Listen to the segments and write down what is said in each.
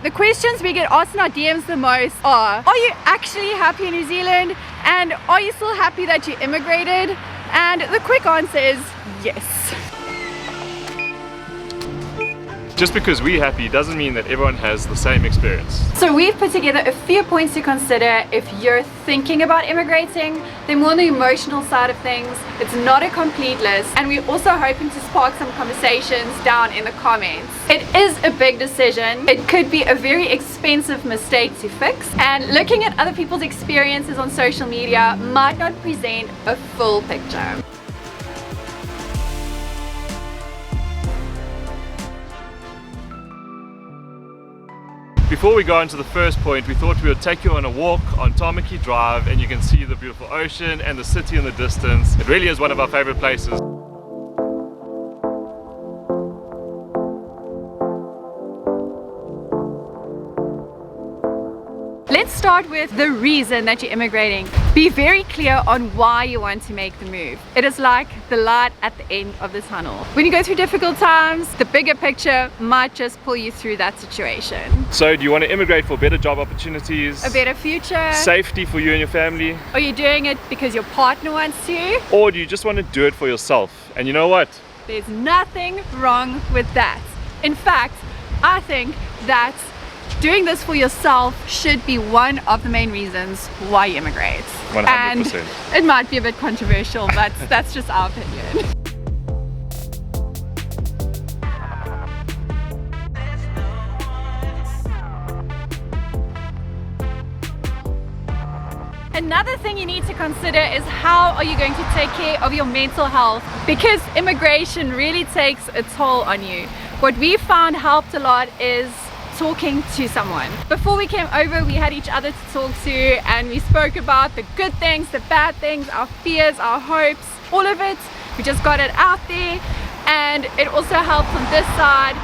The questions we get asked in our DMs the most are you actually happy in New Zealand? And are you still happy that you immigrated? And the quick answer is yes. Just because we're happy doesn't mean that everyone has the same experience. So we've put together a few points to consider if you're thinking about immigrating. They're more on the emotional side of things. It's not a complete list, and we're also hoping to spark some conversations down in the comments. It is a big decision. It could be a very expensive mistake to fix, and looking at other people's experiences on social media might not present a full picture. Before we go into the first point, we thought we would take you on a walk on Tamaki Drive, and you can see the beautiful ocean and the city in the distance. It really is one of our favorite places. Let's start with the reason that you're immigrating. Be very clear on why you want to make the move. It is like the light at the end of the tunnel. When you go through difficult times, the bigger picture might just pull you through that situation. So do you want to immigrate for better job opportunities? A better future? Safety for you and your family? Are you doing it because your partner wants to? Or do you just want to do it for yourself? And you know what? There's nothing wrong with that. In fact, I think that doing this for yourself should be one of the main reasons why you immigrate. 100%. And it might be a bit controversial, but that's just our opinion. Another thing you need to consider is how are you going to take care of your mental health, because immigration really takes a toll on you. What we found helped a lot is talking to someone. Before we came over, we had each other to talk to, and we spoke about the good things, the bad things, our fears, our hopes, all of it. We just got it out there, and it also helps on this side.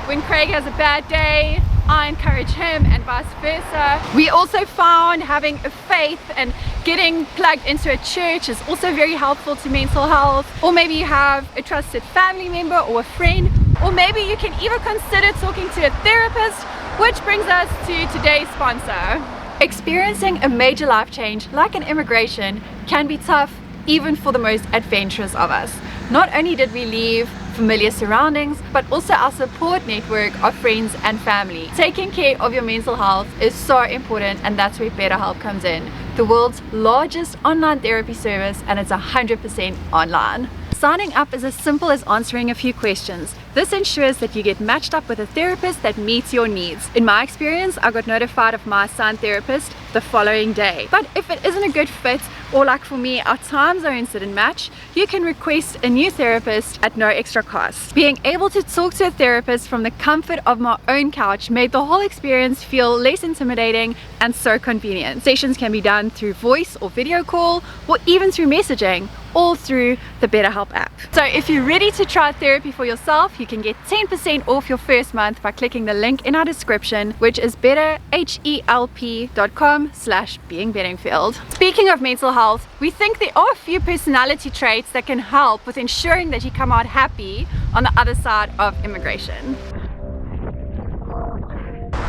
When Craig has a bad day, I encourage him, and vice versa. We also found having a faith and getting plugged into a church is also very helpful to mental health. Or maybe you have a trusted family member or a friend, or maybe you can even consider talking to a therapist, which brings us to today's sponsor. Experiencing a major life change like an immigration can be tough even for the most adventurous of us. Not only did we leave familiar surroundings, but also our support network of friends and family. Taking care of your mental health is so important, and that's where BetterHelp comes in. The world's largest online therapy service, and it's 100% online. Signing up is as simple as answering a few questions. This ensures that you get matched up with a therapist that meets your needs. In my experience, I got notified of my assigned therapist the following day. But if it isn't a good fit, or like for me, our time zones didn't match, you can request a new therapist at no extra cost. Being able to talk to a therapist from the comfort of my own couch made the whole experience feel less intimidating and so convenient. Sessions can be done through voice or video call, or even through messaging, all through the BetterHelp app. So if you're ready to try therapy for yourself, you can get 10% off your first month by clicking the link in our description, which is betterhelp.com/beingbedingfield. Speaking of mental health, we think there are a few personality traits that can help with ensuring that you come out happy on the other side of immigration.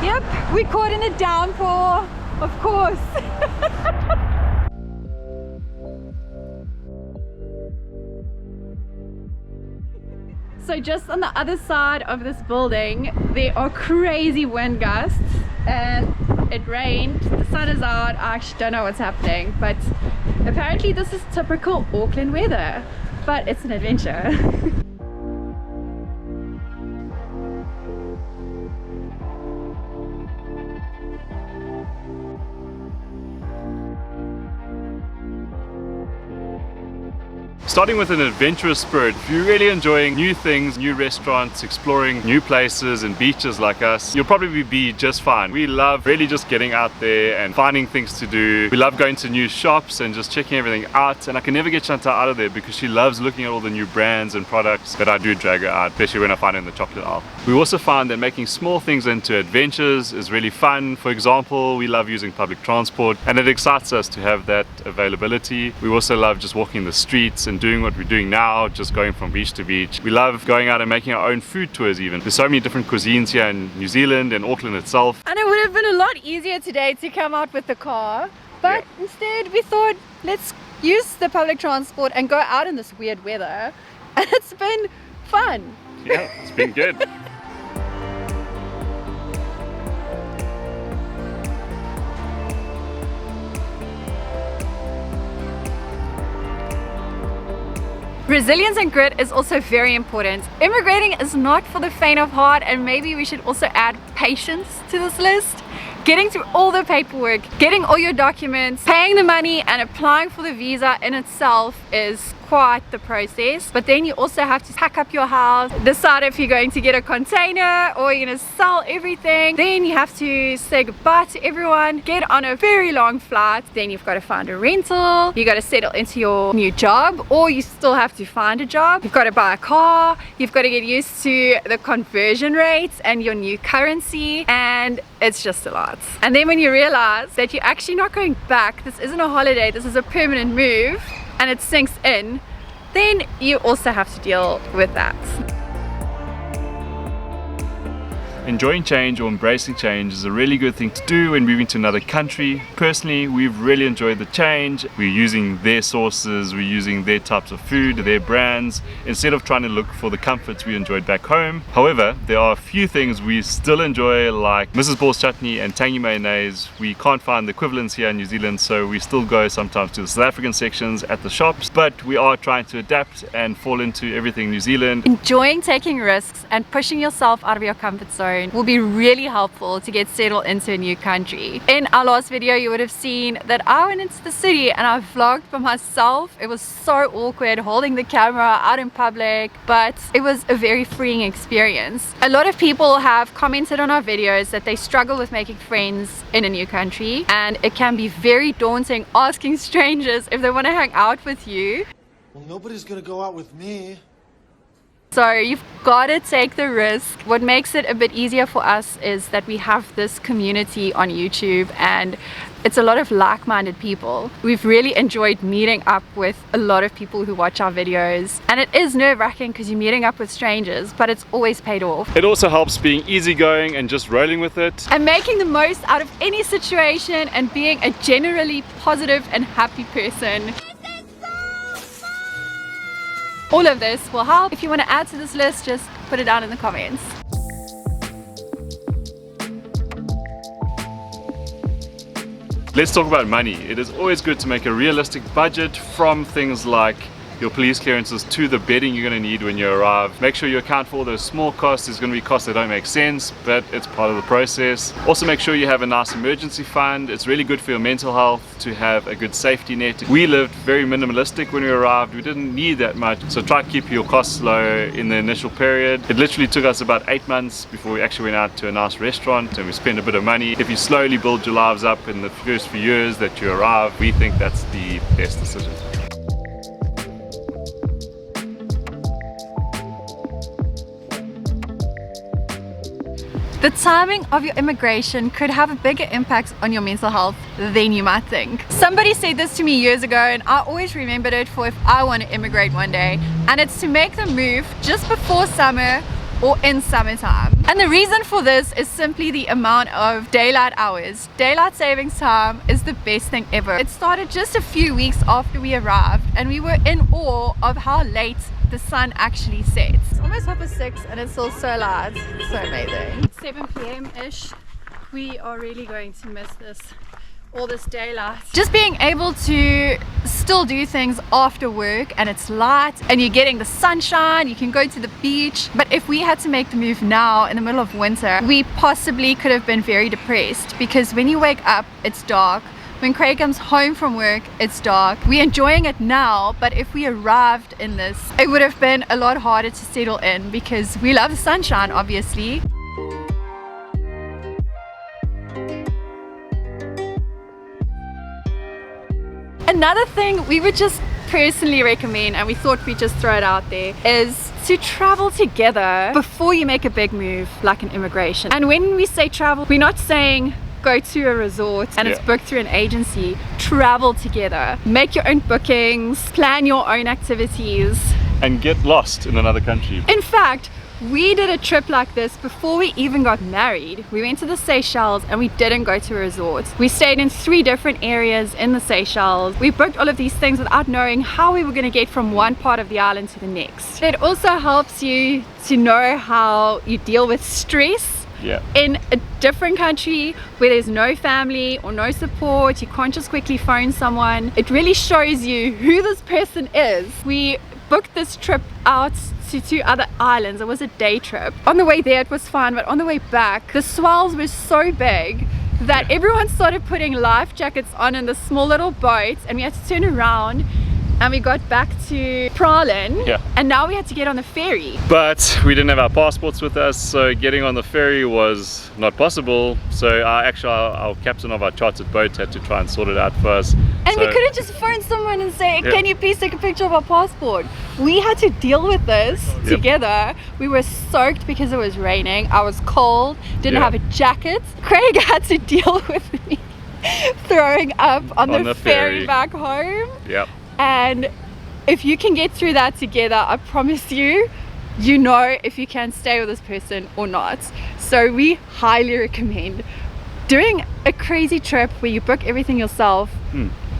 Yep, we're caught in a downpour, of course. So just on the other side of this building, there are crazy wind gusts, and it rained, the sun is out. I actually don't know what's happening, but apparently this is typical Auckland weather, but it's an adventure. Starting with an adventurous spirit, if you're really enjoying new things, new restaurants, exploring new places and beaches like us, you'll probably be just fine. We love really just getting out there and finding things to do. We love going to new shops and just checking everything out, and I can never get Chantal out of there because she loves looking at all the new brands and products that I do drag her out, especially when I find her in the chocolate aisle. We also find that making small things into adventures is really fun. For example, we love using public transport, and it excites us to have that availability. We also love just walking the streets and doing what we're doing now, just going from beach to beach. We love going out and making our own food tours even. There's so many different cuisines here in New Zealand and Auckland itself. And it would have been a lot easier today to come out with the car, but instead we thought, let's use the public transport and go out in this weird weather. And it's been fun. Yeah, it's been good. Resilience and grit is also very important. Immigrating is not for the faint of heart, and maybe we should also add patience to this list. Getting through all the paperwork, getting all your documents, paying the money and applying for the visa in itself is quite the process. But then you also have to pack up your house, decide if you're going to get a container or you're going to sell everything. Then you have to say goodbye to everyone, get on a very long flight. Then you've got to find a rental, you got to settle into your new job, or you still have to find a job. You've got to buy a car, you've got to get used to the conversion rates and your new currency, and it's just a lot. And then when you realize that you're actually not going back, this isn't a holiday, this is a permanent move, and it sinks in, then you also have to deal with that. Enjoying change or embracing change is a really good thing to do when moving to another country. Personally, we've really enjoyed the change. We're using their sources, we're using their types of food, their brands, instead of trying to look for the comforts we enjoyed back home. However, there are a few things we still enjoy, like Mrs. Ball's chutney and tangy mayonnaise. We can't find the equivalents here in New Zealand, so we still go sometimes to the South African sections at the shops, but we are trying to adapt and fall into everything New Zealand. Enjoying taking risks and pushing yourself out of your comfort zone will be really helpful to get settled into a new country. In our last video, you would have seen that I went into the city and I vlogged by myself. It was so awkward holding the camera out in public, but it was a very freeing experience. A lot of people have commented on our videos that they struggle with making friends in a new country, and it can be very daunting asking strangers if they want to hang out with you. Well, nobody's gonna go out with me. So you've got to take the risk. What makes it a bit easier for us is that we have this community on YouTube, and it's a lot of like-minded people. We've really enjoyed meeting up with a lot of people who watch our videos, and it is nerve-wracking because you're meeting up with strangers, but it's always paid off. It also helps being easygoing and just rolling with it. And making the most out of any situation and being a generally positive and happy person. All of this will help. If you want to add to this list, just put it down in the comments. Let's talk about money. It is always good to make a realistic budget, from things like your police clearances to the bedding you're going to need when you arrive. Make sure you account for all those small costs. There's going to be costs that don't make sense, but it's part of the process. Also make sure you have a nice emergency fund. It's really good for your mental health to have a good safety net. We lived very minimalistic when we arrived. We didn't need that much, so try to keep your costs low in the initial period. It literally took us about 8 months before we actually went out to a nice restaurant and we spent a bit of money. If you slowly build your lives up in the first few years that you arrive, we think that's the best decision. The timing of your immigration could have a bigger impact on your mental health than you might think. Somebody said this to me years ago, and I always remembered it for if I want to immigrate one day, and it's to make the move just before summer or in summertime. And the reason for this is simply the amount of daylight hours. Daylight savings time is the best thing ever. It started just a few weeks after we arrived, and we were in awe of how late the sun actually sets. It's almost 6:30 and it's still so light. It's so amazing. 7 p.m-ish. We are really going to miss all this daylight. Just being able to still do things after work and it's light and you're getting the sunshine, you can go to the beach. But if we had to make the move now in the middle of winter, we possibly could have been very depressed, because when you wake up, it's dark. When Craig comes home from work, it's dark. We're enjoying it now, but if we arrived in this, it would have been a lot harder to settle in, because we love the sunshine, obviously. Another thing we would just personally recommend, and we thought we'd just throw it out there, is to travel together before you make a big move like an immigration. And when we say travel, we're not saying go to a resort and it's booked through an agency. Travel together, make your own bookings, plan your own activities, and get lost in another country. In fact, we did a trip like this before we even got married. We went to the Seychelles and we didn't go to a resort. We stayed in 3 different areas in the Seychelles. We booked all of these things without knowing how we were going to get from one part of the island to the next. It also helps you to know how you deal with stress in a different country where there's no family or no support. You can't just quickly phone someone. It really shows you who this person is. We booked this trip out to 2 other islands. It was a day trip. On the way there it was fine, but on the way back the swells were so big that everyone started putting life jackets on in this small little boat, and we had to turn around and we got back to Praslin, and now we had to get on the ferry. But we didn't have our passports with us, so getting on the ferry was not possible. So our captain of our chartered boat had to try and sort it out for us. And we couldn't just phone someone and say, can you please take a picture of our passport? We had to deal with this together. We were soaked because it was raining. I was cold, didn't have a jacket. Craig had to deal with me throwing up on the ferry back home. And if you can get through that together, I promise you, you know if you can stay with this person or not. So we highly recommend doing a crazy trip where you book everything yourself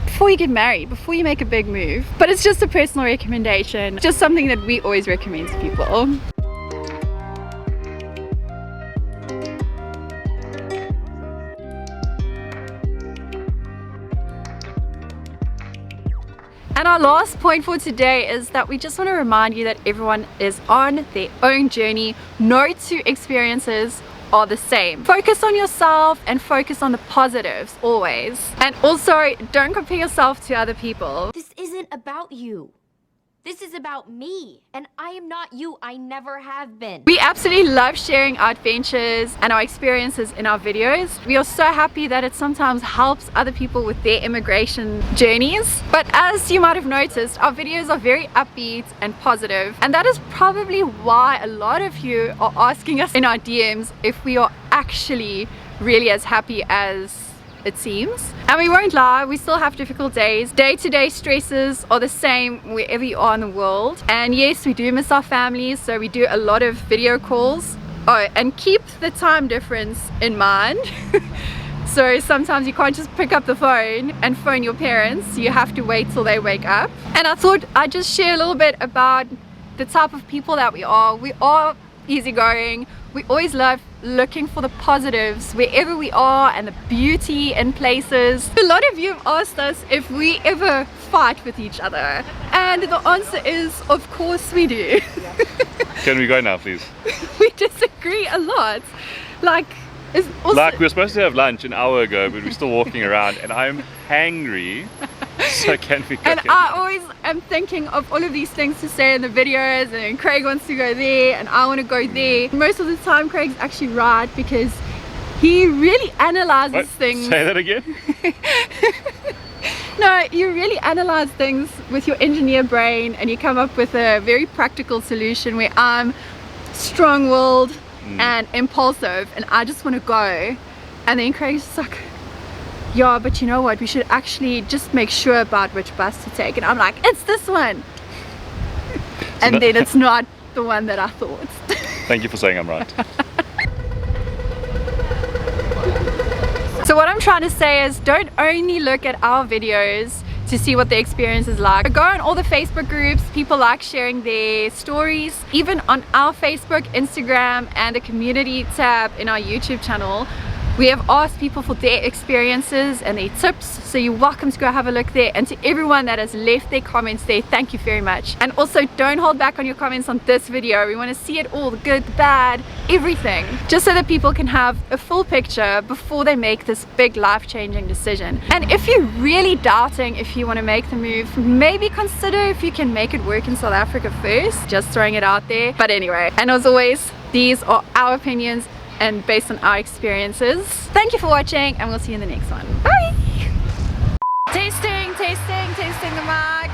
before you get married, before you make a big move. But it's just a personal recommendation, just something that we always recommend to people. And our last point for today is that we just want to remind you that everyone is on their own journey. No 2 experiences are the same. Focus on yourself and focus on the positives always. And also, don't compare yourself to other people. This isn't about you. This is about me, and I am not you. I never have been. We absolutely love sharing our adventures and our experiences in our videos. We are so happy that it sometimes helps other people with their immigration journeys. But as you might have noticed, our videos are very upbeat and positive, and that is probably why a lot of you are asking us in our DMs if we are actually really as happy as it seems. And we won't lie, we still have difficult days. Day-to-day stresses are the same wherever you are in the world. And yes, we do miss our families, so we do a lot of video calls. Oh, and keep the time difference in mind. So sometimes you can't just pick up the phone and phone your parents. You have to wait till they wake up. And I thought I'd just share a little bit about the type of people that we are. We are easygoing. We always love looking for the positives wherever we are and the beauty in places. A lot of you have asked us if we ever fight with each other, and the answer is of course we do. Can we go now, please? We disagree a lot. Like we were supposed to have lunch an hour ago, but we're still walking around and I'm hangry. So can we go? And I always am thinking of all of these things to say in the videos, and then Craig wants to go there and I want to go there. Most of the time Craig's actually right, because he really analyzes things. Say that again? No, you really analyze things with your engineer brain and you come up with a very practical solution, where I'm strong-willed and impulsive and I just want to go. And then Craig's just like, yeah, but you know what, we should actually just make sure about which bus to take. And I'm like, it's this one. And then it's not the one that I thought. Thank you for saying I'm right. So what I'm trying to say is, don't only look at our videos to see what the experience is like. Go on all the Facebook groups. People like sharing their stories. Even on our Facebook, Instagram, and the community tab in our YouTube channel, we have asked people for their experiences and their tips, so you're welcome to go have a look there. And to everyone that has left their comments there, thank you very much. And also, don't hold back on your comments on this video. We want to see it all, the good, the bad, everything, just so that people can have a full picture before they make this big life-changing decision. And if you're really doubting if you want to make the move, maybe consider if you can make it work in South Africa first. Just throwing it out there. But anyway, and as always, these are our opinions and based on our experiences. Thank you for watching, and we'll see you in the next one. Bye! Tasting the mic.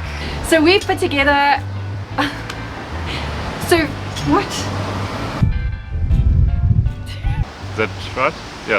So we've put together... So, what? Is that right? Yeah.